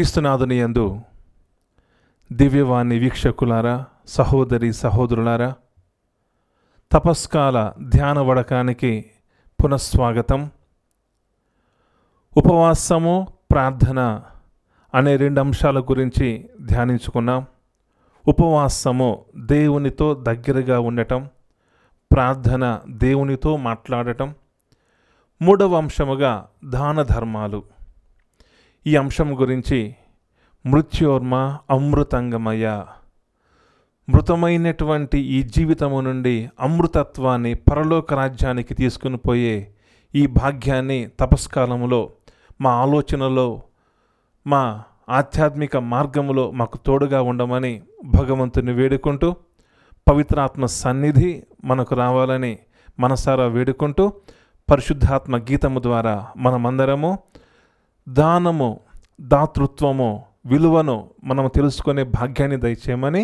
క్రీస్తునాథుని యందు దివ్యవాణి వీక్షకులారా, సహోదరి సహోదరులారా, తపస్కాల ధ్యాన వడకానికి పునఃస్వాగతం. ఉపవాసము, ప్రార్థన అనే 2 అంశాల గురించి ధ్యానించుకున్నాం. ఉపవాసము దేవునితో దగ్గరగా ఉండటం, ప్రార్థన దేవునితో మాట్లాడటం. 3వ అంశముగా దాన ధర్మాలు. ఈ అంశం గురించి మృత్యోర్మ అమృతంగమయ, మృతమైనటువంటి ఈ జీవితము నుండి అమృతత్వాన్ని పరలోక రాజ్యానికి తీసుకుని పోయే ఈ భాగ్యాన్ని తపస్కాలములో, మా ఆలోచనలో, మా ఆధ్యాత్మిక మార్గములో మాకు తోడుగా ఉండమని భగవంతుని వేడుకుంటూ, పవిత్రాత్మ సన్నిధి మనకు రావాలని మనసారా వేడుకుంటూ, పరిశుద్ధాత్మ గీతము ద్వారా మనమందరము దానము, దాతృత్వము విలువను మనం తెలుసుకునే భాగ్యాన్ని దయచేయమని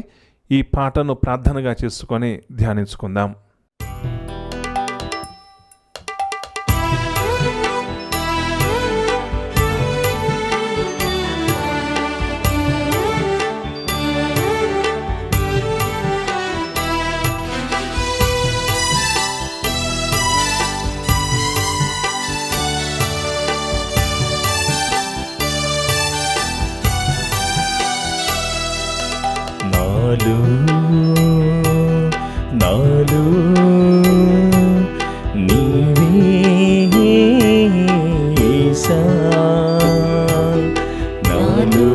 ఈ పాటను ప్రార్థనగా చేసుకొని ధ్యానించుకుందాం. నాలో నీవే యేసా, నాలో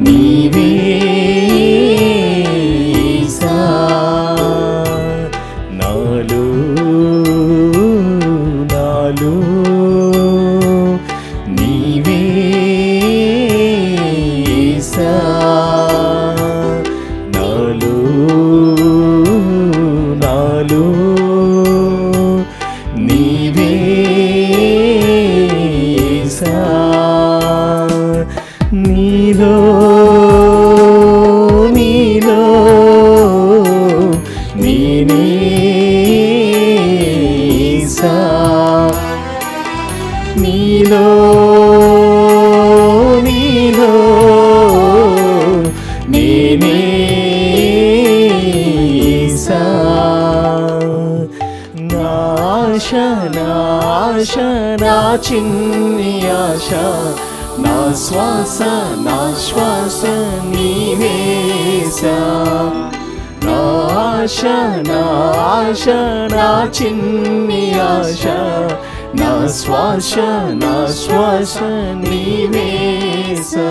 నీవే యేసా, నాలో నీవే నాలో నీవే యేసా, నీలో నేనే యేసా, నీలో నేనే యేసా. నాశ నా చిన్ని ఆశ, నా శ్వాస నీవే యేసా. నాశ నా చిన్ని ఆశ, నా శ్వాస నీవే యేసా.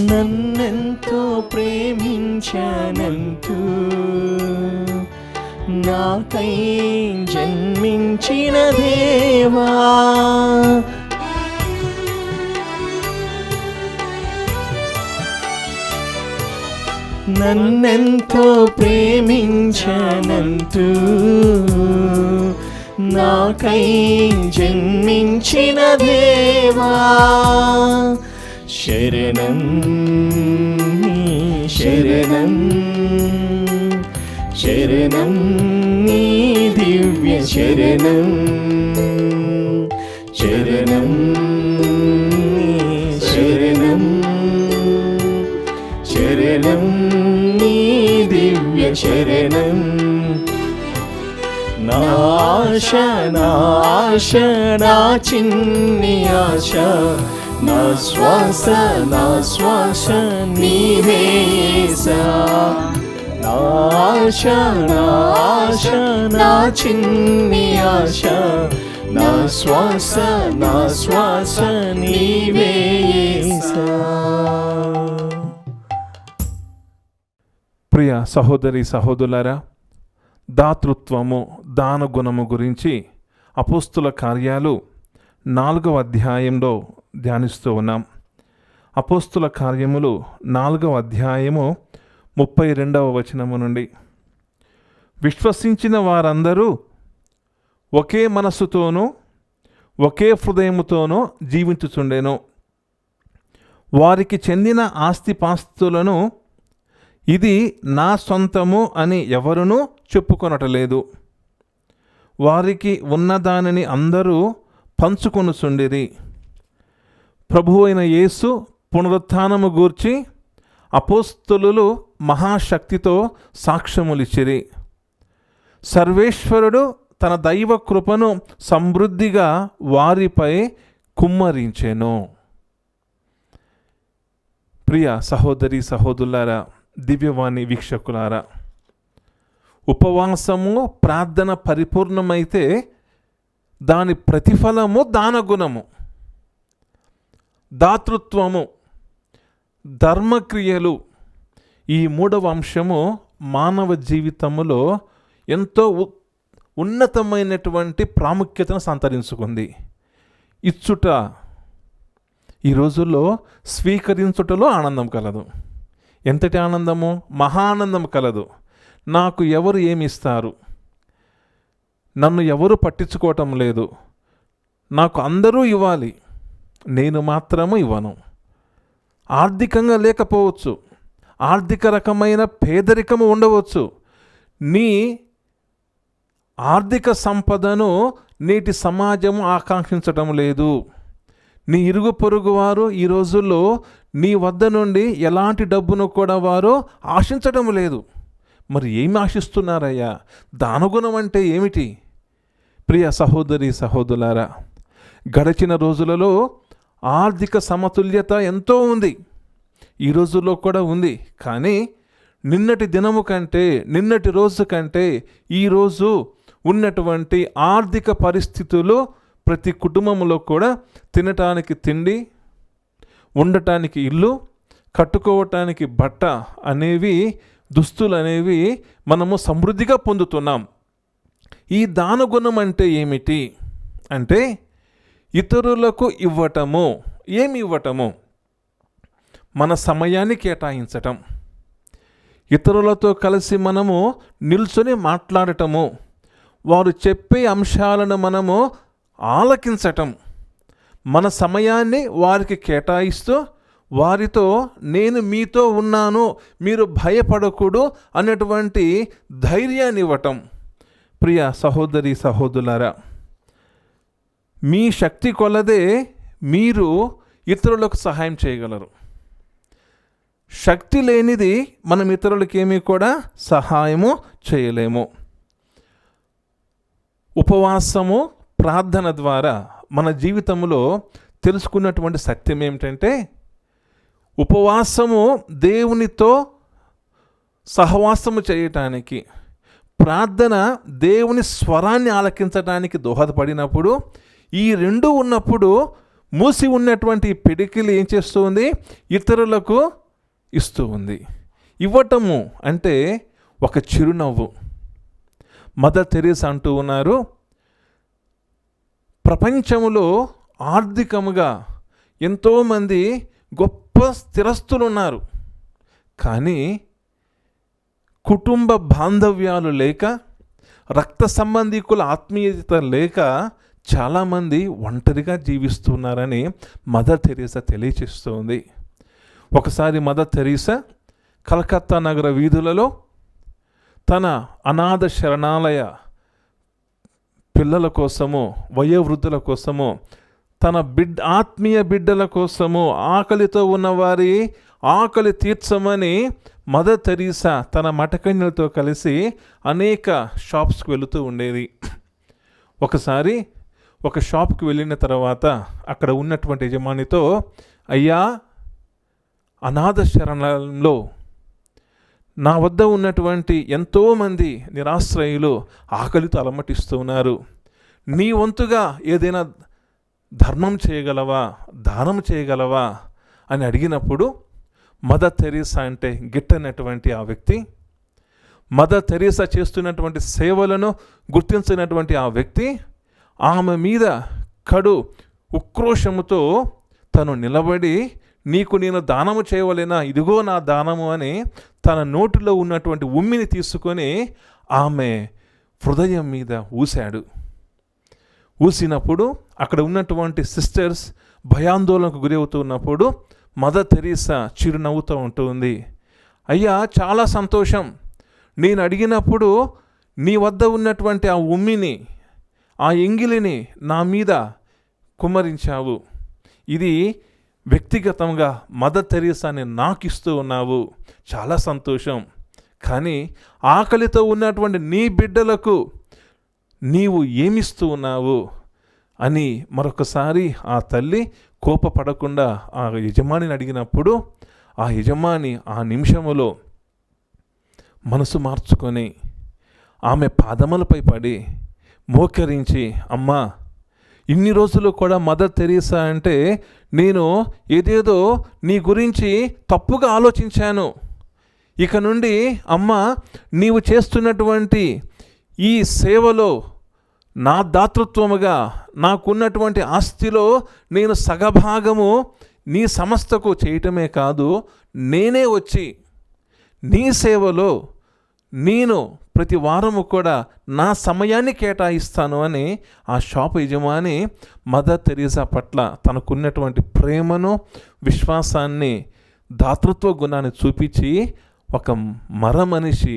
నన్నెంతో ప్రేమించనంటూ నాకై జన్మించిన దేవా, నన్నెంతో ప్రేమించనంటూ నాకై జన్మించిన దేవా, శరణం శరణం నీ దివ్య శరణం, శరణం నీ దివ్య శరణం. నాశ నా చిన్ని ఆశ, నా శ్వాస నీవే యేసా. నాశ నా చిన్ని ఆశ, నా శ్వాస నీవే యేసా. ప్రియ సహోదరి సహోదరులారా, దాతృత్వము, దానగుణము గురించి అపోస్తుల కార్యాలు 4వ అధ్యాయంలో ధ్యానిస్తూ ఉన్నాం. అపోస్తుల కార్యములు 4వ అధ్యాయము 32వ వచనము నుండి, విశ్వసించిన వారందరూ ఒకే మనస్సుతోనూ ఒకే హృదయముతోనూ జీవించుచుండెను. వారికి చెందిన ఆస్తిపాస్తులను ఇది నా సొంతము అని ఎవరునూ చెప్పుకొనటలేదు. వారికి ఉన్నదానిని అందరూ పంచుకొనుచుండిరి. ప్రభువు అయిన యేసు పునరుత్థానము గూర్చి అపోస్తలులు మహాశక్తితో సాక్ష్యములిచ్చిరి. సర్వేశ్వరుడు తన దైవ కృపను సమృద్ధిగా వారిపై కుమ్మరించెను. ప్రియ సహోదరి సహోదరులారా, దివ్యవాణి వీక్షకులారా, ఉపవాసము ప్రార్థన పరిపూర్ణమైతే దాని ప్రతిఫలము దానగుణము, దాతృత్వము, ధర్మక్రియలు. ఈ 3వ అంశము మానవ జీవితములో ఎంతో ఉన్నతమైనటువంటి ప్రాముఖ్యతను సంతరించుకుంది. ఇచ్చుట, ఈ రోజుల్లో స్వీకరించుటలో ఆనందం కలదు. ఎంతటి ఆనందము? మహానందం కలదు. నాకు ఎవరు ఏమి ఇస్తారు, నన్ను ఎవరు పట్టించుకోవటం లేదు, నాకు అందరూ ఇవ్వాలి, నేను మాత్రము ఇవ్వను. ఆర్థికంగా లేకపోవచ్చు, ఆర్థిక రకమైన పేదరికము ఉండవచ్చు. నీ ఆర్థిక సంపదను నేటి సమాజము ఆకాంక్షించటం లేదు. నీ ఇరుగు పొరుగు వారు ఈ రోజుల్లో నీ వద్ద నుండి ఎలాంటి డబ్బును కూడా వారు ఆశించడం లేదు. మరి ఏమి ఆశిస్తున్నారయ్యా? దానగుణం అంటే ఏమిటి? ప్రియ సహోదరి సహోదరులారా, గడిచిన రోజులలో ఆర్థిక సమతుల్యత ఎంతో ఉంది, ఈ రోజుల్లో కూడా ఉంది. కానీ నిన్నటి దినము కంటే, నిన్నటి రోజు కంటే ఈరోజు ఉన్నటువంటి ఆర్థిక పరిస్థితులు ప్రతి కుటుంబంలో కూడా తినటానికి తిండి, ఉండటానికి ఇల్లు, కట్టుకోవటానికి బట్ట అనేవి, దుస్తులు అనేవి మనము సమృద్ధిగా పొందుతున్నాం. ఈ దానగుణం అంటే ఏమిటి అంటే ఇతరులకు ఇవ్వటము. ఏమి ఇవ్వటము? మన సమయాన్ని కేటాయించటం, ఇతరులతో కలిసి మనము నిల్చొని మాట్లాడటము, వారు చెప్పే అంశాలను మనము ఆలకించటం, మన సమయాన్ని వారికి కేటాయిస్తూ వారితో నేను మీతో ఉన్నాను, మీరు భయపడకూడదు అనేటువంటి ధైర్యాన్ని ఇవ్వటం. ప్రియ సహోదరి సహోదరులారా, మీ శక్తి కొలదే మీరు ఇతరులకు సహాయం చేయగలరు. శక్తి లేనిది మనం ఇతరులకి ఏమీ కూడా సహాయము చేయలేము. ఉపవాసము, ప్రార్థన ద్వారా మన జీవితంలో తెలుసుకున్నటువంటి సత్యం ఏమిటంటే, ఉపవాసము దేవునితో సహవాసము చేయటానికి, ప్రార్థన దేవుని స్వరాన్ని ఆలకించడానికి దోహదపడినప్పుడు, ఈ రెండు ఉన్నప్పుడు మూసి ఉన్నటువంటి పిడికిలు ఏం చేస్తూ ఉంది? ఇతరులకు ఇస్తూ ఉంది. ఇవ్వటము అంటే ఒక చిరునవ్వు. మదర్ తెరీసా అంటూ ఉన్నారు, ప్రపంచంలో ఆర్థికముగా ఎంతోమంది గొప్ప స్థిరస్తులు ఉన్నారు, కానీ కుటుంబ బాంధవ్యాలు లేక, రక్త సంబంధికుల ఆత్మీయత లేక చాలామంది ఒంటరిగా జీవిస్తున్నారని మదర్ తెరీసా తెలియచేస్తుంది. ఒకసారి మదర్ తెరీసా కలకత్తా నగర వీధులలో తన అనాథ శరణాలయ పిల్లల కోసము, వయోవృద్ధుల కోసము, తన ఆత్మీయ బిడ్డల కోసము, ఆకలితో ఉన్నవారి ఆకలి తీర్చమని మదర్ తెరీసా తన మటకన్యలతో కలిసి అనేక షాప్స్కి వెళుతూ ఉండేది. ఒకసారి ఒక షాప్కి వెళ్ళిన తర్వాత అక్కడ ఉన్నటువంటి యజమానితో, అయ్యా, అనాథ శరణాలయంలో నా వద్ద ఉన్నటువంటి ఎంతోమంది నిరాశ్రయులు ఆకలితో అలమటిస్తూ ఉన్నారు, నీ వంతుగా ఏదైనా ధర్మం చేయగలవా, దానం చేయగలవా అని అడిగినప్పుడు, మదర్ తెరీసా అంటే గిట్టనటువంటి ఆ వ్యక్తి, మదర్ తెరీసా చేస్తున్నటువంటి సేవలను గుర్తించినటువంటి ఆ వ్యక్తి ఆమె మీద కడు ఉక్రోషముతో తను నిలబడి నీకు నేను దానము చేయవలేనా, ఇదిగో నా దానము అని తన నోటిలో ఉన్నటువంటి ఉమ్మిని తీసుకొని ఆమె హృదయం మీద ఊశాడు. ఊసినప్పుడు అక్కడ ఉన్నటువంటి సిస్టర్స్ భయాందోళనకు గురి అవుతున్నప్పుడు మదర్ తెరీసా చిరునవ్వుతూ ఉంటుంది. అయ్యా, చాలా సంతోషం, నేను అడిగినప్పుడు నీ వద్ద ఉన్నటువంటి ఆ ఉమ్మిని, ఆ ఎంగిలిని నా మీద కుమ్మరించావు. ఇది వ్యక్తిగతంగా మదర్ తెరీసాని నాకు ఇస్తూ ఉన్నావు, చాలా సంతోషం. కానీ ఆకలితో ఉన్నటువంటి నీ బిడ్డలకు నీవు ఏమిస్తూ ఉన్నావు అని మరొకసారి ఆ తల్లి కోపపడకుండా ఆ యజమానిని అడిగినప్పుడు ఆ యజమాని ఆ నిమిషములో మనసు మార్చుకొని ఆమె పాదములపై పడి మోకరించి, అమ్మా, ఇన్ని రోజులు కూడా మదర్ తెరీసా అంటే నేను ఏదేదో నీ గురించి తప్పుగా ఆలోచించాను. ఇక నుండి అమ్మ, నీవు చేస్తున్నటువంటి ఈ సేవలో నా దాతృత్వముగా నాకున్నటువంటి ఆస్తిలో నేను సగభాగము నీ సంస్థకు చేయటమే కాదు, నేనే వచ్చి నీ సేవలో నేను ప్రతి వారము కూడా నా సమయాన్ని కేటాయిస్తాను అని ఆ షాపు యజమాని మదర్ తెరీసా పట్ల తనకున్నటువంటి ప్రేమను, విశ్వాసాన్ని, దాతృత్వ గుణాన్ని చూపించి ఒక మనిషి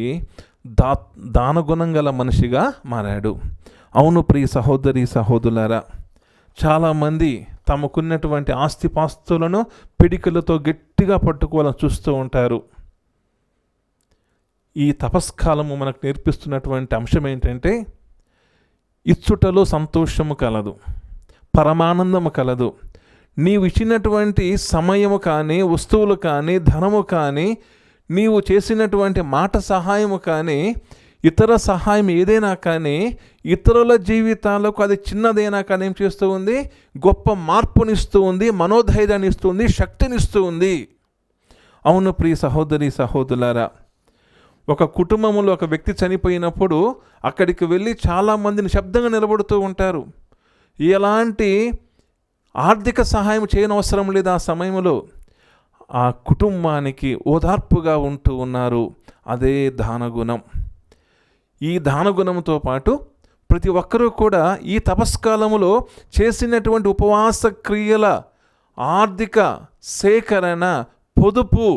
దానగుణం గల మనిషిగా మారాడు. అవును ప్రియ సహోదరి సహోదరులారా, చాలామంది తమకున్నటువంటి ఆస్తిపాస్తులను పిడికిలతో గట్టిగా పట్టుకోవాలని చూస్తూ ఉంటారు. ఈ తపస్కాలము మనకు నేర్పిస్తున్నటువంటి అంశం ఏంటంటే, ఇచ్చుటలో సంతోషము కలదు, పరమానందము కలదు. నీవు ఇచ్చినటువంటి సమయము కానీ, వస్తువులు కానీ, ధనము కానీ, నీవు చేసినటువంటి మాట సహాయము కానీ, ఇతర సహాయం ఏదైనా కానీ, ఇతరుల జీవితాలకు అది చిన్నదైనా కానీ ఏం చేస్తూ ఉంది? గొప్ప మార్పునిస్తూ ఉంది, మనోధైర్యాన్ని ఇస్తుంది, శక్తినిస్తూ ఉంది. అవును ప్రియ సహోదరి సహోదరులారా, ఒక కుటుంబంలో ఒక వ్యక్తి చనిపోయినప్పుడు అక్కడికి వెళ్ళి చాలామందిని శబ్దంగా నిలబడుతూ ఉంటారు. ఎలాంటి ఆర్థిక సహాయం చేయనవసరం లేదు. ఆ సమయంలో ఆ కుటుంబానికి ఓదార్పుగా ఉంటూ ఉన్నారు. అదే దానగుణం. ఈ దానగుణంతో పాటు ప్రతి ఒక్కరూ కూడా ఈ తపస్కాలములో చేసినటువంటి ఉపవాస క్రియల ఆర్థిక సేకరణ, పొదుపు,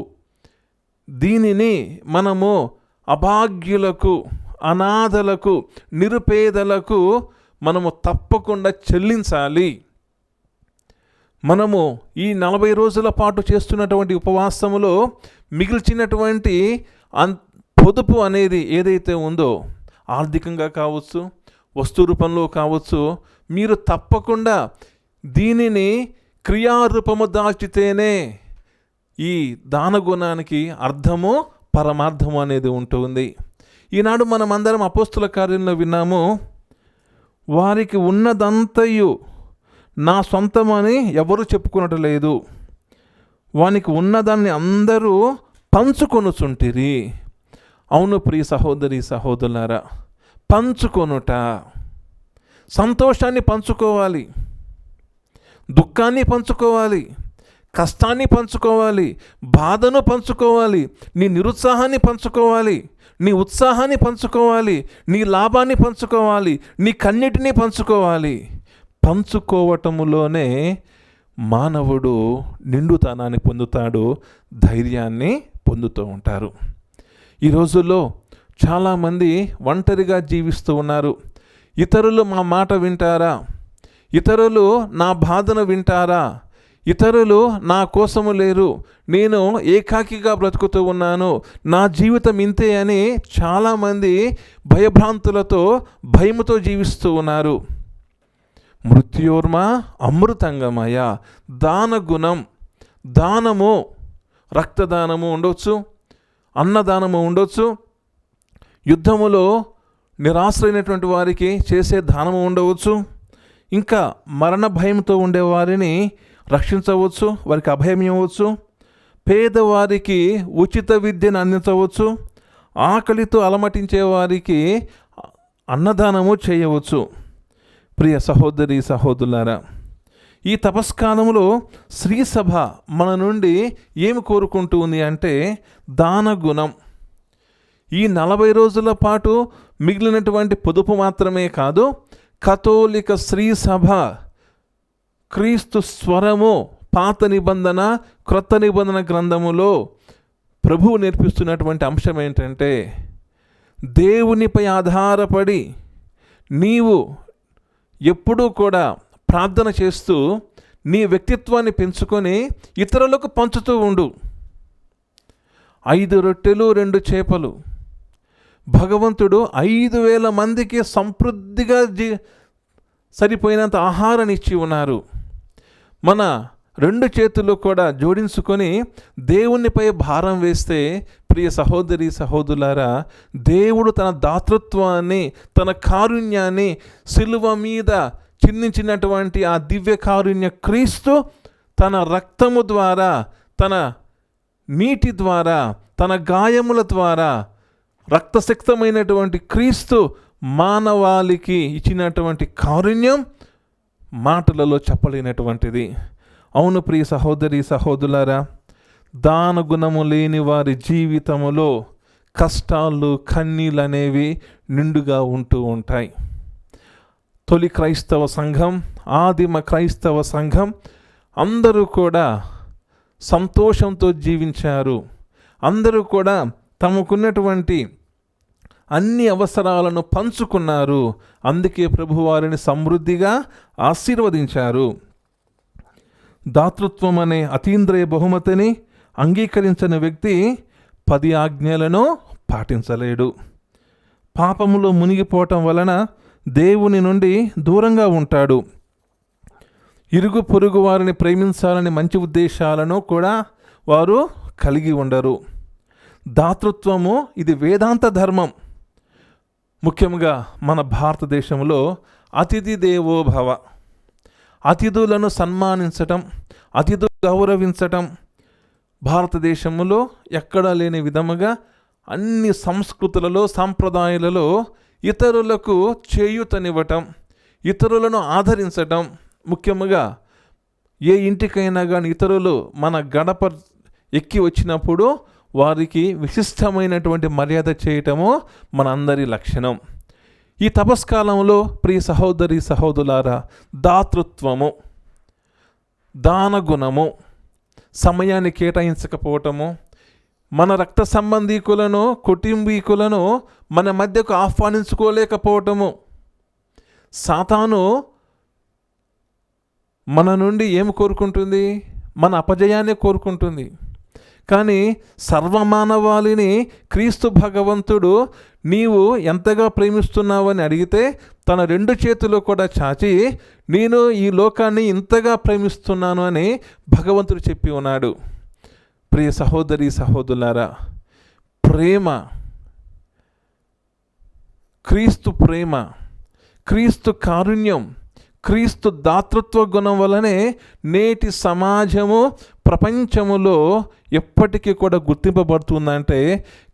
దీనిని మనము అభాగ్యులకు, అనాథలకు, నిరుపేదలకు మనము తప్పకుండా చెల్లించాలి. మనము ఈ 40 రోజుల పాటు చేస్తున్నటువంటి ఉపవాసములో మిగిల్చినటువంటి పొదుపు అనేది ఏదైతే ఉందో, ఆర్థికంగా కావచ్చు, వస్తు రూపంలో కావచ్చు, మీరు తప్పకుండా దీనిని క్రియారూపము దాల్చితేనే ఈ దానగుణానికి అర్థము, పరమార్థము అనేది ఉంటుంది. ఈనాడు మనం అందరం అపోస్తుల కార్యంలో విన్నాము, వారికి ఉన్నదంతయు నా సొంతమని ఎవరు చెప్పుకునటం లేదు, వానికి ఉన్నదాన్ని అందరూ పంచుకొనుచుంటిరి. అవును ప్రియ సహోదరి సహోదరులారా, పంచుకొనుట, సంతోషాన్ని పంచుకోవాలి, దుఃఖాన్ని పంచుకోవాలి, కష్టాన్ని పంచుకోవాలి, బాధను పంచుకోవాలి, నీ నిరుత్సాహాన్ని పంచుకోవాలి, నీ ఉత్సాహాన్ని పంచుకోవాలి, నీ లాభాన్ని పంచుకోవాలి, నీ కన్నిటిని పంచుకోవాలి. పంచుకోవటములోనే మానవుడు నిండుతనాన్ని పొందుతాడు, ధైర్యాన్ని పొందుతూ ఉంటారు. ఈ రోజుల్లో చాలామంది ఒంటరిగా జీవిస్తూ ఉన్నారు. ఇతరులు మా మాట వింటారా? ఇతరులు నా బాధను వింటారా? ఇతరులు నా కోసము లేరు, నేను ఏకాకిగా బ్రతుకుతూ ఉన్నాను, నా జీవితం ఇంతే అని చాలామంది భయభ్రాంతులతో, భయముతో జీవిస్తూ ఉన్నారు. మృత్యోర్మ అమృతంగమయ, దానగుణం, దానము, రక్తదానము ఉండొచ్చు, అన్నదానము ఉండొచ్చు, యుద్ధములో నిరాశ్రైనటువంటి వారికి చేసే దానము ఉండవచ్చు, ఇంకా మరణ భయంతో ఉండేవారిని రక్షించవచ్చు, వారికి అభయం ఇవ్వచ్చు, పేదవారికి ఉచిత విద్యను అందించవచ్చు, ఆకలితో అలమటించే వారికి అన్నదానము చేయవచ్చు. ప్రియ సహోదరి సహోదరులారా, ఈ తపస్కాలంలో శ్రీ సభ మన నుండి ఏమి కోరుకుంటుంది అంటే దాన గుణం. ఈ 40 రోజుల పాటు మిగిలినటువంటి పొదుపు మాత్రమే కాదు, కథోలిక శ్రీ సభ క్రీస్తు స్వరము పాత నిబంధన క్రొత్త నిబంధన గ్రంథములో ప్రభువు నేర్పిస్తున్నటువంటి అంశం ఏంటంటే, దేవునిపై ఆధారపడి నీవు ఎప్పుడూ కూడా ప్రార్థన చేస్తూ నీ వ్యక్తిత్వాన్ని పెంచుకొని ఇతరులకు పంచుతూ ఉండు. 5 రొట్టెలు 2 చేపలు భగవంతుడు 5,000 మందికి సమృద్ధిగా సరిపోయినంత ఆహారాన్ని ఇచ్చి ఉన్నారు. మన 2 చేతులు కూడా జోడించుకొని దేవునిపై భారం వేస్తే, ప్రియ సహోదరి సహోదరులారా, దేవుడు తన దాతృత్వాన్ని తన కారుణ్యాన్ని సిలువ మీద చిందించినటువంటి ఆ దివ్య కారుణ్య క్రీస్తు తన రక్తము ద్వారా, తన నీటి ద్వారా, తన గాయముల ద్వారా రక్తసిక్తమైనటువంటి క్రీస్తు మానవాళికి ఇచ్చినటువంటి కారుణ్యం మాటలలో చెప్పలేనటువంటిది. అవును ప్రియ సహోదరి సహోదరులారా, దాన గుణము లేని వారి జీవితములో కష్టాలు కన్నీళ్ళు అనేవి నిండుగా ఉంటూ ఉంటాయి. తొలి క్రైస్తవ సంఘం, ఆదిమ క్రైస్తవ సంఘం అందరూ కూడా సంతోషంతో జీవించారు. అందరూ కూడా తమకున్నటువంటి అన్ని అవసరాలను పంచుకున్నారు. అందుకే ప్రభు వారిని సమృద్ధిగా ఆశీర్వదించారు. దాతృత్వం అనే అతీంద్రియ బహుమతిని అంగీకరించని వ్యక్తి 10 ఆజ్ఞలను పాటించలేడు. పాపములో మునిగిపోవటం వలన దేవుని నుండి దూరంగా ఉంటాడు. ఇరుగు పొరుగు వారిని ప్రేమించాలని మంచి ఉద్దేశాలను కూడా వారు కలిగి ఉండరు. దాతృత్వము ఇది వేదాంత ధర్మం. ముఖ్యంగా మన భారతదేశంలో అతిథి దేవో భవ, అతిథులను సన్మానించటం, అతిథులు గౌరవించటం భారతదేశంలో ఎక్కడా లేని విధముగా అన్ని సంస్కృతులలో సాంప్రదాయాలలో ఇతరులకు చేయూతనివ్వటం, ఇతరులను ఆదరించటం. ముఖ్యంగా ఏ ఇంటికైనా కానీ ఇతరులు మన గడప ఎక్కి వచ్చినప్పుడు వారికి విశిష్టమైనటువంటి మర్యాద చేయటము మనందరి లక్షణం. ఈ తపస్కాలంలో ప్రియ సహోదరి సహోదరులారా, దాతృత్వము, దానగుణము, సమయాన్ని కేటాయించకపోవటము, మన రక్త సంబంధీకులను కుటుంబీకులను మన మధ్యకు ఆహ్వానించుకోలేకపోవటము. సాతాను మన నుండి ఏమి కోరుకుంటుంది? మన అపజయాన్ని కోరుకుంటుంది. కానీ సర్వమానవాళిని క్రీస్తు భగవంతుడు నీవు ఎంతగా ప్రేమిస్తున్నావని అడిగితే తన 2 చేతులు కూడా చాచి నేను ఈ లోకాన్ని ఇంతగా ప్రేమిస్తున్నాను అని భగవంతుడు చెప్పి ఉన్నాడు. ప్రియ సహోదరి సహోదరులారా, ప్రేమ, క్రీస్తు ప్రేమ, క్రీస్తు కారుణ్యం, క్రీస్తు దాతృత్వ గుణం వలనే నేటి సమాజము ప్రపంచములో ఎప్పటికీ కూడా గుర్తింపబడుతుందంటే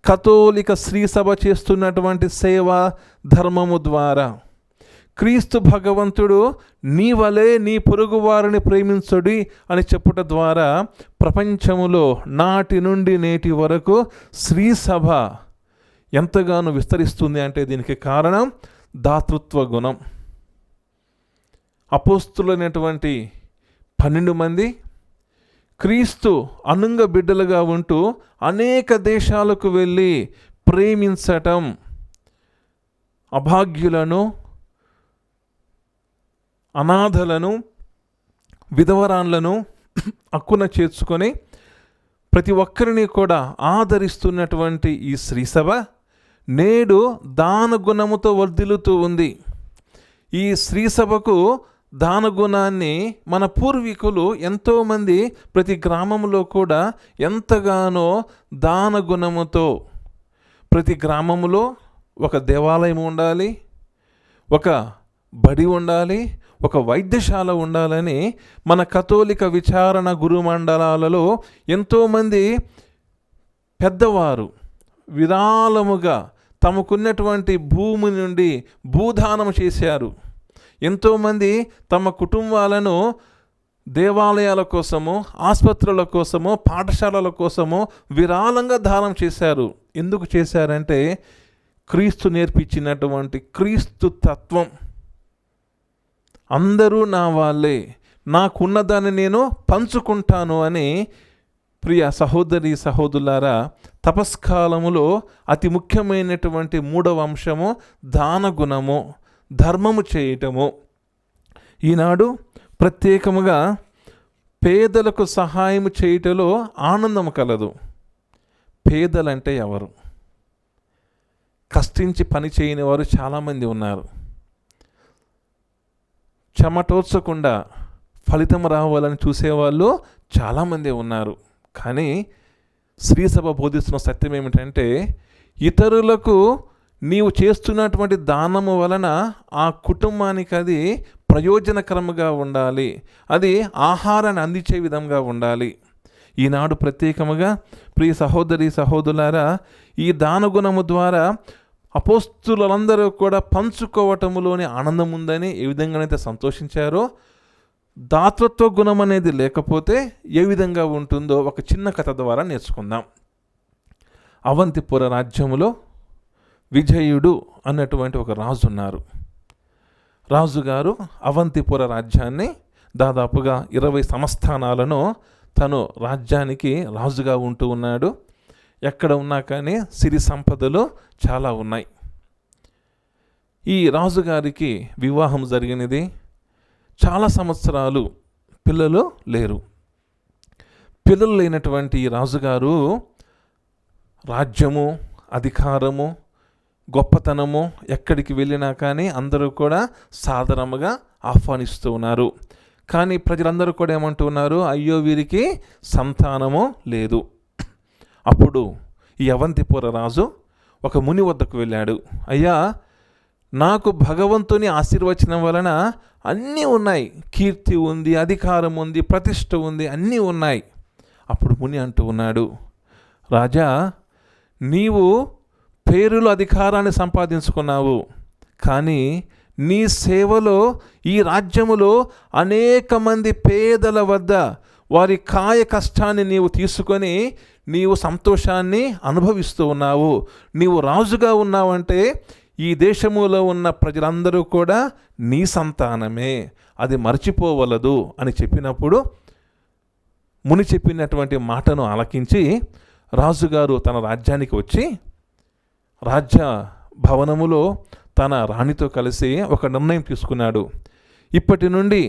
కథోలిక శ్రీ సభ చేస్తున్నటువంటి సేవా ధర్మము ద్వారా. క్రీస్తు భగవంతుడు నీ వలే నీ పొరుగు వారిని ప్రేమించుడి అని చెప్పుట ద్వారా ప్రపంచములో నాటి నుండి నేటి వరకు శ్రీ సభ ఎంతగానో విస్తరిస్తుంది అంటే దీనికి కారణం దాతృత్వ గుణం. అపోస్తులైనటువంటి 12 మంది క్రీస్తు అనుంగ బిడ్డలుగా ఉంటూ అనేక దేశాలకు వెళ్ళి ప్రేమించటం, అభాగ్యులను, అనాథలను, విధవరాన్లను అక్కున చేర్చుకొని ప్రతి ఒక్కరిని కూడా ఆదరిస్తున్నటువంటి ఈ శ్రీసభ నేడు దానగుణముతో వర్ధిల్లుతూ ఉంది. ఈ శ్రీసభకు దానగుణాన్ని మన పూర్వీకులు ఎంతోమంది ప్రతి గ్రామంలో కూడా ఎంతగానో దానగుణముతో, ప్రతి గ్రామంలో ఒక దేవాలయం ఉండాలి, ఒక బడి ఉండాలి, ఒక వైద్యశాల ఉండాలని మన కథోలిక విచారణ గురుమండలాలలో ఎంతోమంది పెద్దవారు విరాళముగా తమకున్నటువంటి భూమి నుండి భూదానం చేశారు. ఎంతోమంది తమ కుటుంబాలను దేవాలయాల కోసము, ఆసుపత్రుల కోసము, పాఠశాలల కోసము విరాళంగా దానం చేశారు. ఎందుకు చేశారంటే క్రీస్తు నేర్పించినటువంటి క్రీస్తు తత్వం, అందరూ నా వాళ్ళే, నాకున్నదాన్ని నేను పంచుకుంటాను అని. ప్రియ సహోదరి సహోదరులారా, తపస్కాలములో అతి ముఖ్యమైనటువంటి 3వ అంశము దాన గుణము, ధర్మము చేయటము. ఈనాడు ప్రత్యేకముగా పేదలకు సహాయం చేయటంలో ఆనందం కలదు. పేదలంటే ఎవరు? కష్టించి పని చేయని వారు చాలామంది ఉన్నారు. చెమటోర్చకుండా ఫలితం రావాలని చూసేవాళ్ళు చాలామంది ఉన్నారు. కానీ శ్రీసభ బోధిస్తున్న సత్యం ఏమిటంటే, ఇతరులకు నీవు చేస్తున్నటువంటి దానము వలన ఆ కుటుంబానికి అది ప్రయోజనకరంగా ఉండాలి, అది ఆహారాన్ని అందించే విధంగా ఉండాలి. ఈనాడు ప్రత్యేకముగా ప్రియ సహోదరి సహోదరులారా, ఈ దానగుణము ద్వారా అపోస్తులందరూ కూడా పంచుకోవటములోని ఆనందం ఉందని ఏ విధంగానైతే సంతోషించారో, దాతృత్వ గుణం అనేది లేకపోతే ఏ విధంగా ఉంటుందో ఒక చిన్న కథ ద్వారా నేర్చుకుందాం. అవంతిపుర రాజ్యములో విజయుడు అన్నటువంటి ఒక రాజు ఉన్నారు. రాజుగారు అవంతిపుర రాజ్యాన్ని దాదాపుగా 20 సంస్థానాలను తను రాజ్యానికి రాజుగా ఉంటూ ఉన్నాడు. ఎక్కడ ఉన్నా కానీ సిరి సంపదలు చాలా ఉన్నాయి. ఈ రాజుగారికి వివాహం జరిగినది. చాలా సంవత్సరాలు పిల్లలు లేరు. పిల్లలు లేనటువంటి ఈ రాజుగారు రాజ్యము, అధికారము, గొప్పతనము ఎక్కడికి వెళ్ళినా కానీ అందరూ కూడా సాధారణంగా ఆహ్వానిస్తూ ఉన్నారు. కానీ ప్రజలందరూ కూడా ఏమంటూ ఉన్నారు, అయ్యో వీరికి సంతానము లేదు. అప్పుడు ఈ అవంతిపుర రాజు ఒక ముని వద్దకు వెళ్ళాడు. అయ్యా, నాకు భగవంతుని ఆశీర్వచనం వలన అన్నీ ఉన్నాయి, కీర్తి ఉంది, అధికారం ఉంది, ప్రతిష్ఠ ఉంది, అన్నీ ఉన్నాయి. అప్పుడు ముని అంటూ ఉన్నాడు, రాజా, నీవు పేరులో అధికారాన్ని సంపాదించుకున్నావు, కానీ నీ సేవలో ఈ రాజ్యములో అనేక మంది పేదల వద్ద వారి కాయ కష్టాన్ని నీవు తీసుకొని నీవు సంతోషాన్ని అనుభవిస్తూ ఉన్నావు. నీవు రాజుగా ఉన్నావంటే ఈ దేశములో ఉన్న ప్రజలందరూ కూడా నీ సంతానమే, అది మర్చిపోవలదు అని చెప్పినప్పుడు ముని చెప్పినటువంటి మాటను ఆలకించి రాజుగారు తన రాజ్యానికి వచ్చి రాజ్య భవనములో తన రాణితో కలిసి ఒక నిర్ణయం తీసుకున్నాడు. ఇప్పటి నుండి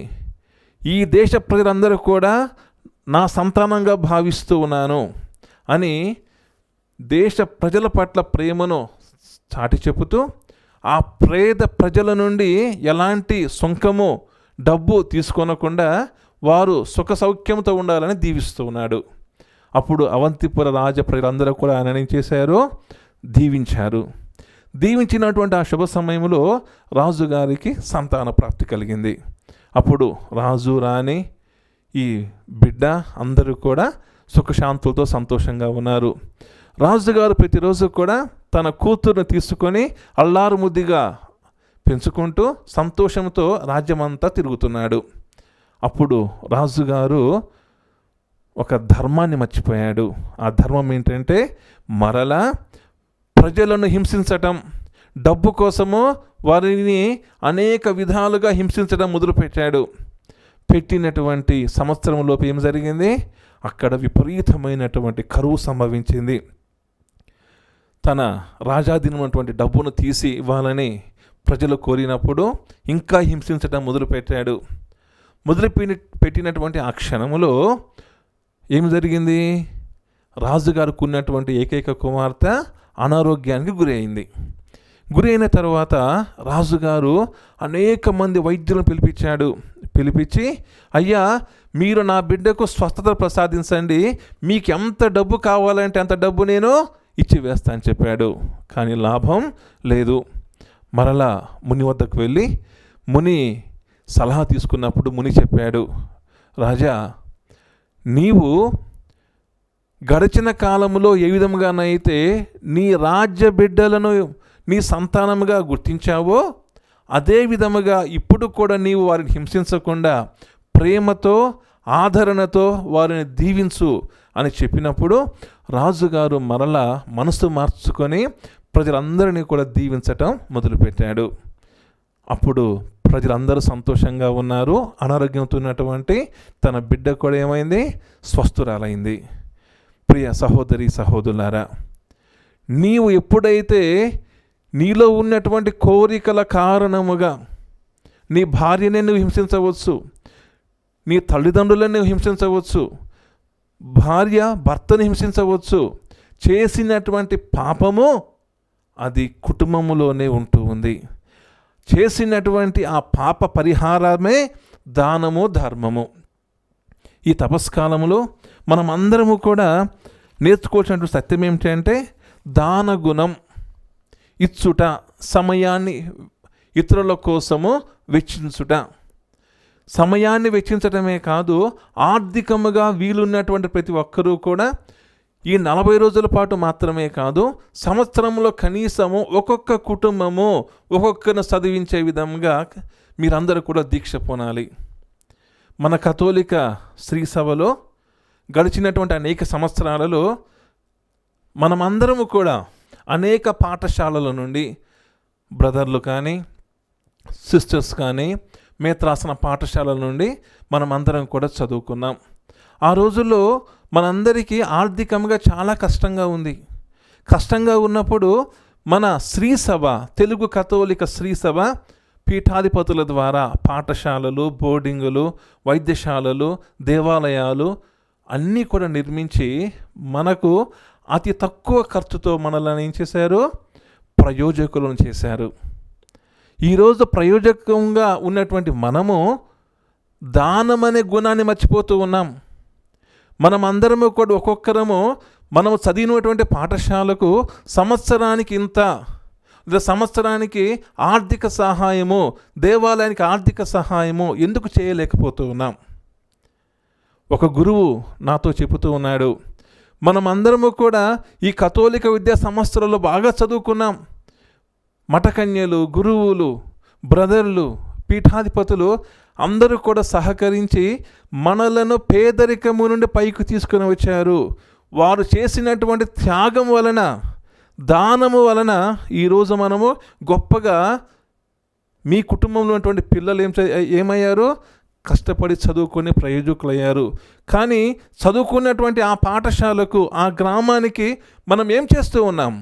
ఈ దేశ ప్రజలందరూ కూడా నా సంతానంగా భావిస్తూ ఉన్నాను అని దేశ ప్రజల పట్ల ప్రేమను చాటి చెబుతూ ఆ పేద ప్రజల నుండి ఎలాంటి సుంకము, డబ్బు తీసుకొనకుండా వారు సుఖ సౌఖ్యంతో ఉండాలని దీవిస్తూ ఉన్నాడు. అప్పుడు అవంతిపుర రాజ ప్రజలందరూ కూడా ఆయన ఏం చేశారు, దీవించారు. దీవించినటువంటి ఆ శుభ సమయంలో రాజుగారికి సంతాన ప్రాప్తి కలిగింది. అప్పుడు రాజు, రాణి, ఈ బిడ్డ అందరూ కూడా సుఖశాంతులతో సంతోషంగా ఉన్నారు. రాజుగారు ప్రతిరోజు కూడా తన కూతురుని తీసుకొని అల్లారు ముద్దిగా పెంచుకుంటూ సంతోషంతో రాజ్యమంతా తిరుగుతున్నాడు. అప్పుడు రాజుగారు ఒక ధర్మాన్ని మర్చిపోయాడు. ఆ ధర్మం ఏంటంటే మరలా ప్రజలను హింసించటం, డబ్బు కోసము వారిని అనేక విధాలుగా హింసించడం మొదలుపెట్టాడు. పెట్టినటువంటి సంవత్సరంలోపు ఏం జరిగింది, అక్కడ విపరీతమైనటువంటి కరువు సంభవించింది. తన రాజాధీనమైనటువంటి డబ్బును తీసి ఇవ్వాలని ప్రజలు కోరినప్పుడు ఇంకా హింసించడం మొదలుపెట్టాడు. పెట్టినటువంటి ఆ క్షణములో ఏం జరిగింది, రాజుగారికి ఉన్నటువంటి ఏకైక కుమార్తె అనారోగ్యానికి గురి అయింది. గురి అయిన తర్వాత రాజుగారు అనేక మంది వైద్యులను పిలిపించి అయ్యా, మీరు నా బిడ్డకు స్వస్థత ప్రసాదించండి, మీకు ఎంత డబ్బు కావాలంటే అంత డబ్బు నేను ఇచ్చి వేస్తా అని చెప్పాడు. కానీ లాభం లేదు. మరలా ముని వద్దకు వెళ్ళి ముని సలహా తీసుకున్నప్పుడు ముని చెప్పాడు, రాజా, నీవు గడిచిన కాలంలో ఏ విధముగానైతే నీ రాజ్య బిడ్డలను నీ సంతానముగా గుర్తించావో అదే విధముగా ఇప్పుడు కూడా నీవు వారిని హింసించకుండా ప్రేమతో ఆదరణతో వారిని దీవించు అని చెప్పినప్పుడు రాజుగారు మరలా మనసు మార్చుకొని ప్రజలందరినీ కూడా దీవించటం మొదలుపెట్టాడు. అప్పుడు ప్రజలందరూ సంతోషంగా ఉన్నారు. అనారోగ్యంతో ఉన్నటువంటి తన బిడ్డ కూడా ఏమైంది? స్వస్థురాలైంది. ప్రియ సహోదరి సహోదరులారా, నీవు ఎప్పుడైతే నీలో ఉన్నటువంటి కోరికల కారణముగా నీ భార్యని నువ్వు హింసించవచ్చు, నీ తల్లిదండ్రులను నువ్వు హింసించవచ్చు, భార్య భర్తను హింసించవచ్చు, చేసినటువంటి పాపము అది కుటుంబములోనే ఉంటూ ఉంది. చేసినటువంటి ఆ పాప పరిహారమే దానము ధర్మము. ఈ తపస్కాలములో మనం అందరము కూడా నేర్చుకోవాల్సినటువంటి సత్యం ఏమిటంటే దాన గుణం, ఇచ్చుట, సమయాన్ని ఇతరుల కోసము వెచ్చించుట. సమయాన్ని వెచ్చించటమే కాదు, ఆర్థికముగా వీలున్నటువంటి ప్రతి ఒక్కరూ కూడా ఈ 40 రోజుల పాటు మాత్రమే కాదు, సంవత్సరంలో కనీసము ఒక్కొక్క కుటుంబము ఒక్కొక్కరిని చదివించే విధంగా మీరందరూ కూడా దీక్ష పొనాలి. మన కథోలిక శ్రీ సభలో గడిచినటువంటి అనేక సంవత్సరాలలో మనమందరము కూడా అనేక పాఠశాలల నుండి బ్రదర్లు కానీ సిస్టర్స్ కానీ మేత్రాసన పాఠశాలల నుండి మనమందరం కూడా చదువుకున్నాం. ఆ రోజుల్లో మనందరికీ ఆర్థికంగా చాలా కష్టంగా ఉంది. కష్టంగా ఉన్నప్పుడు మన శ్రీ సభ, తెలుగు కథోలిక శ్రీ సభ పీఠాధిపతుల ద్వారా పాఠశాలలు, బోర్డింగులు, వైద్యశాలలు, దేవాలయాలు అన్నీ కూడా నిర్మించి మనకు అతి తక్కువ ఖర్చుతో మనల్ని ఏం చేశారు? ప్రయోజకులను చేశారు. ఈరోజు ప్రయోజకంగా ఉన్నటువంటి మనము దానమనే గుణాన్ని మర్చిపోతూ ఉన్నాం. మనమందరము కూడా ఒక్కొక్కరము మనము చదివినటువంటి పాఠశాలకు సంవత్సరానికి ఇంత, సంవత్సరానికి ఆర్థిక సహాయము, దేవాలయానికి ఆర్థిక సహాయము ఎందుకు చేయలేకపోతూ ఉన్నాం? ఒక గురువు నాతో చెబుతూ ఉన్నాడు, మనమందరము కూడా ఈ కథోలిక విద్యా సంస్థలలో బాగా చదువుకున్నాం. మఠకన్యలు, గురువులు, బ్రదర్లు, పీఠాధిపతులు అందరూ కూడా సహకరించి మనలను పేదరికము నుండి పైకి తీసుకుని వచ్చారు. వారు చేసినటువంటి త్యాగం వలన, దానము వలన ఈరోజు మనము గొప్పగా మీ కుటుంబంలో ఉన్నటువంటి పిల్లలు ఏమయ్యారు? కష్టపడి చదువుకొని ప్రయోజకులయ్యారు. కానీ చదువుకున్నటువంటి ఆ పాఠశాలకు, ఆ గ్రామానికి మనం ఏం చేస్తూ ఉన్నాం?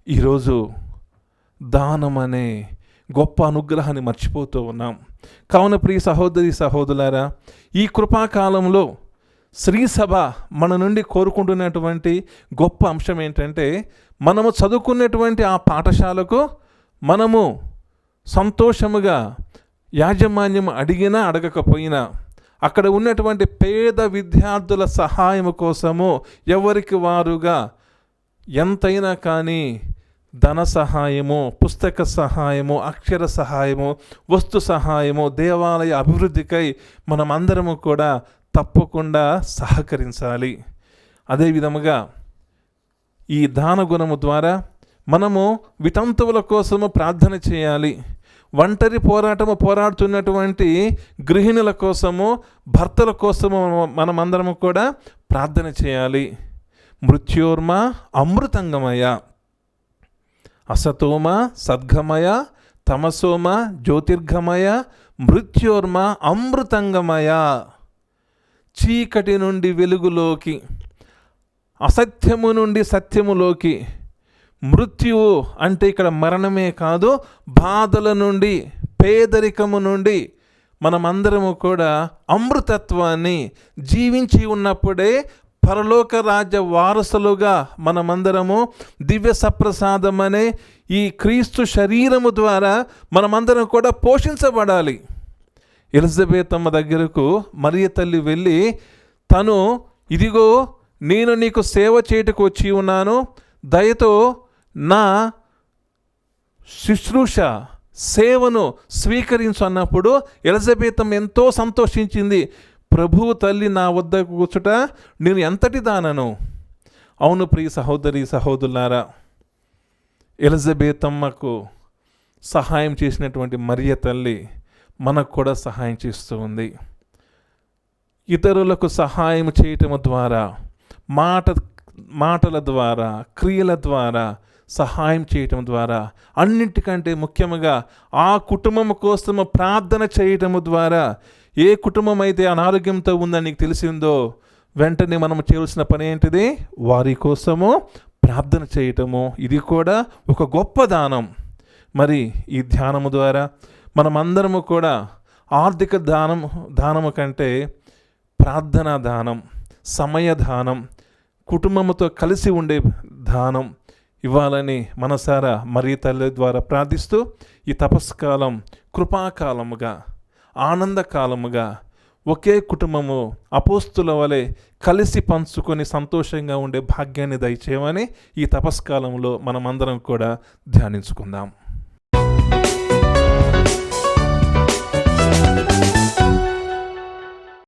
ఈరోజు దానం అనే గొప్ప అనుగ్రహాన్ని మర్చిపోతూ ఉన్నాం. కావున ప్రియ సహోదరి సహోదరులారా, ఈ కృపాకాలంలో శ్రీ సభ మన నుండి కోరుకుంటున్నటువంటి గొప్ప అంశం ఏంటంటే, మనము చదువుకున్నటువంటి ఆ పాఠశాలకు మనము సంతోషముగా యాజమాన్యం అడిగినా అడగకపోయినా అక్కడ ఉన్నటువంటి పేద విద్యార్థుల సహాయం కోసము ఎవరికి వారుగా ఎంతైనా కానీ ధన సహాయము, పుస్తక సహాయము, అక్షర సహాయము, వస్తు సహాయము, దేవాలయ అభివృద్ధికై మనమందరము కూడా తప్పకుండా సహకరించాలి. అదేవిధముగా ఈ దాన గుణము ద్వారా మనము వితంతువుల కోసము ప్రార్థన చేయాలి. ఒంటరి పోరాడుతున్నటువంటి గృహిణుల కోసము, భర్తల కోసము మనమందరము కూడా ప్రార్థన చేయాలి. మృత్యోర్మ అమృతంగమయ, అసతోమ సద్గమయ, తమసోమ జ్యోతిర్గమయ, మృత్యోర్మ అమృతంగమయ. చీకటి నుండి వెలుగులోకి, అసత్యము నుండి సత్యములోకి, మృత్యువు అంటే ఇక్కడ మరణమే కాదు, బాధల నుండి, పేదరికము నుండి మనమందరము కూడా అమృతత్వాన్ని జీవించి ఉన్నప్పుడే పరలోక రాజ్య వారసులుగా మనమందరము దివ్య సప్రసాదం అనే ఈ క్రీస్తు శరీరము ద్వారా మనమందరం కూడా పోషించబడాలి. ఎలిజబెత్ అమ్మ దగ్గరకు మరియ తల్లి వెళ్ళి, తను ఇదిగో నేను నీకు సేవ చేయటకు వచ్చి ఉన్నాను, దయతో నా శుశ్రూష సేవను స్వీకరించు అన్నప్పుడు ఎలిజబెత్ అమ్మ ఎంతో సంతోషించింది. ప్రభువు తల్లి నా వద్ద కూర్చుట నేను ఎంతటి దానను. అవును ప్రియ సహోదరి సహోదరులారా, ఎలిజబెత్ అమ్మకు సహాయం చేసినటువంటి మరియ తల్లి మనకు కూడా సహాయం చేస్తూ ఉంది. ఇతరులకు సహాయం చేయటం ద్వారా, మాటల ద్వారా, క్రియల ద్వారా సహాయం చేయటం ద్వారా, అన్నిటికంటే ముఖ్యంగా ఆ కుటుంబం కోసము ప్రార్థన చేయటము ద్వారా, ఏ కుటుంబం అయితే అనారోగ్యంతో ఉందని నీకు తెలిసిందో వెంటనే మనం చేయవలసిన పని ఏంటిది? వారి కోసము ప్రార్థన చేయటము. ఇది కూడా ఒక గొప్ప దానం. మరి ఈ ధ్యానము ద్వారా మనమందరము కూడా ఆర్థిక దానము కంటే ప్రార్థనా దానం, సమయ దానం, కుటుంబముతో కలిసి ఉండే దానం ఇవ్వాలని మనసారా మరి తల్లి ద్వారా ప్రార్థిస్తూ ఈ తపస్కాలం కృపాకాలముగా, ఆనందకాలముగా, ఒకే కుటుంబము అపోస్తుల వలె కలిసి పంచుకొని సంతోషంగా ఉండే భాగ్యాన్ని దయచేయమని ఈ తపస్కాలంలో మనమందరం కూడా ధ్యానించుకుందాం.